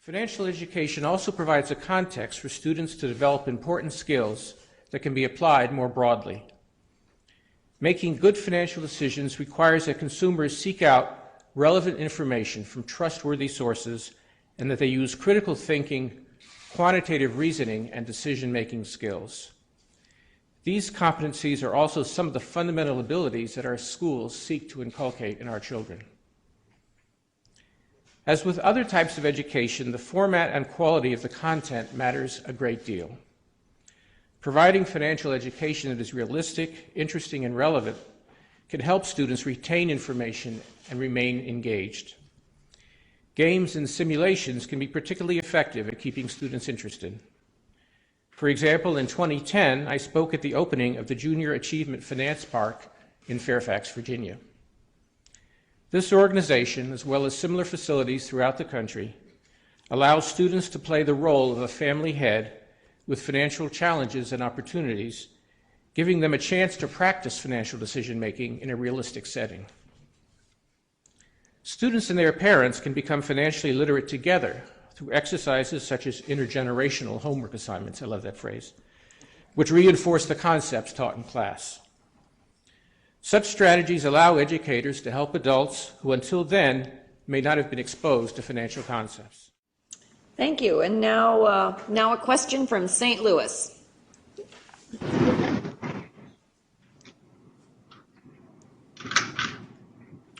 Financial education also provides a context for students to develop important skills that can be applied more broadly. Making good financial decisions requires that consumers seek out relevant information from trustworthy sources and that they use critical thinking, quantitative reasoning, and decision-making skills. These competencies are also some of the fundamental abilities that our schools seek to inculcate in our children. As with other types of education, the format and quality of the content matters a great deal. Providing financial education that is realistic, interesting, and relevant can help students retain information and remain engaged. Games and simulations can be particularly effective at keeping students interested. For example, in 2010, I spoke at the opening of the Junior Achievement Finance Park in Fairfax, Virginia. This organization, as well as similar facilities throughout the country, allows students to play the role of a family head with financial challenges and opportunities, giving them a chance to practice financial decision-making in a realistic setting. Students and their parents can become financially literate together through exercises such as intergenerational homework assignments, I love that phrase, which reinforce the concepts taught in class. Such strategies allow educators to help adults who until then may not have been exposed to financial concepts. Thank you. And now a question from St. Louis.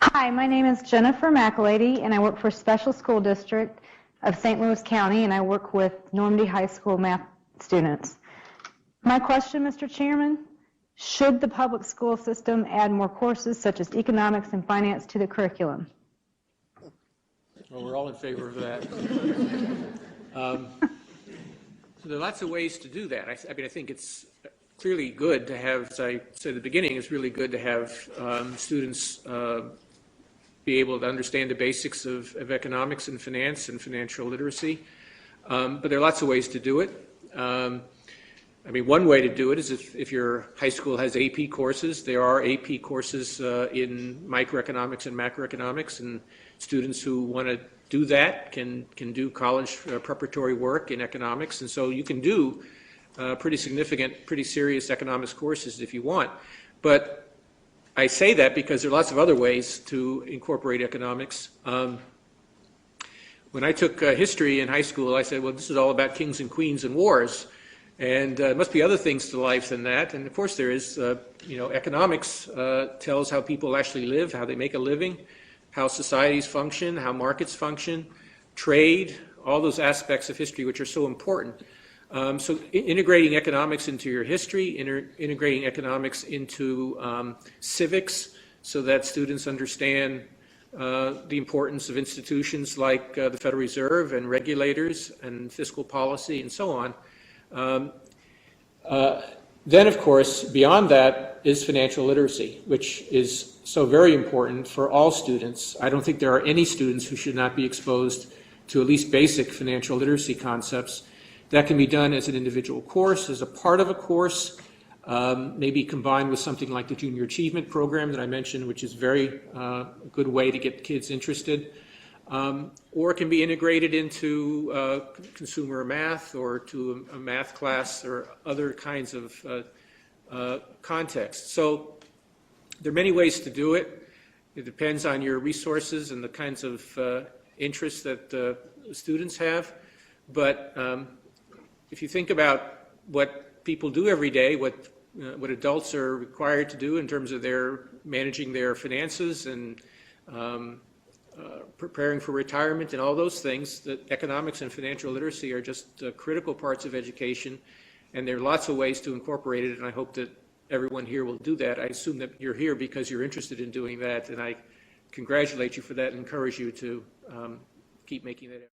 Hi, my name is Jennifer McElady, and I work for Special School District of St. Louis County, and I work with Normandy High School math students. My question, Mr. Chairman, should the public school system add more courses such as economics and finance to the curriculum? Well, we're all in favor of that. So there are lots of ways to do that. I mean, I think it's clearly good to have, as I said at the beginning, it's really good to have students be able to understand the basics of economics and finance and financial literacy. But there are lots of ways to do it. I mean, one way to do it is if your high school has AP courses, there are AP courses in microeconomics and macroeconomics, and students who want to do that can do college preparatory work in economics, and so you can do pretty significant, pretty serious economics courses if you want. But I say that because there are lots of other ways to incorporate economics. When I took history in high school, I said, well, this is all about kings and queens and wars. And there must be other things to life than that. And of course there is, economics tells how people actually live, how they make a living, how societies function, how markets function, trade, all those aspects of history which are so important. So integrating economics into your history, integrating economics into civics so that students understand the importance of institutions like the Federal Reserve and regulators and fiscal policy and so on. Then, of course, beyond that is financial literacy, which is so very important for all students. I don't think there are any students who should not be exposed to at least basic financial literacy concepts. That can be done as an individual course, as a part of a course, maybe combined with something like the Junior Achievement Program that I mentioned, which is a very good way to get kids interested. Or it can be integrated into consumer math or to a math class or other kinds of contexts. So there are many ways to do it. It depends on your resources and the kinds of interests that students have. But if you think about what people do every day, what adults are required to do in terms of their managing their finances and preparing for retirement and all those things, that economics and financial literacy are just critical parts of education, and there are lots of ways to incorporate it, and I hope that everyone here will do that. I assume that you're here because you're interested in doing that, and I congratulate you for that and encourage you to keep making that effort.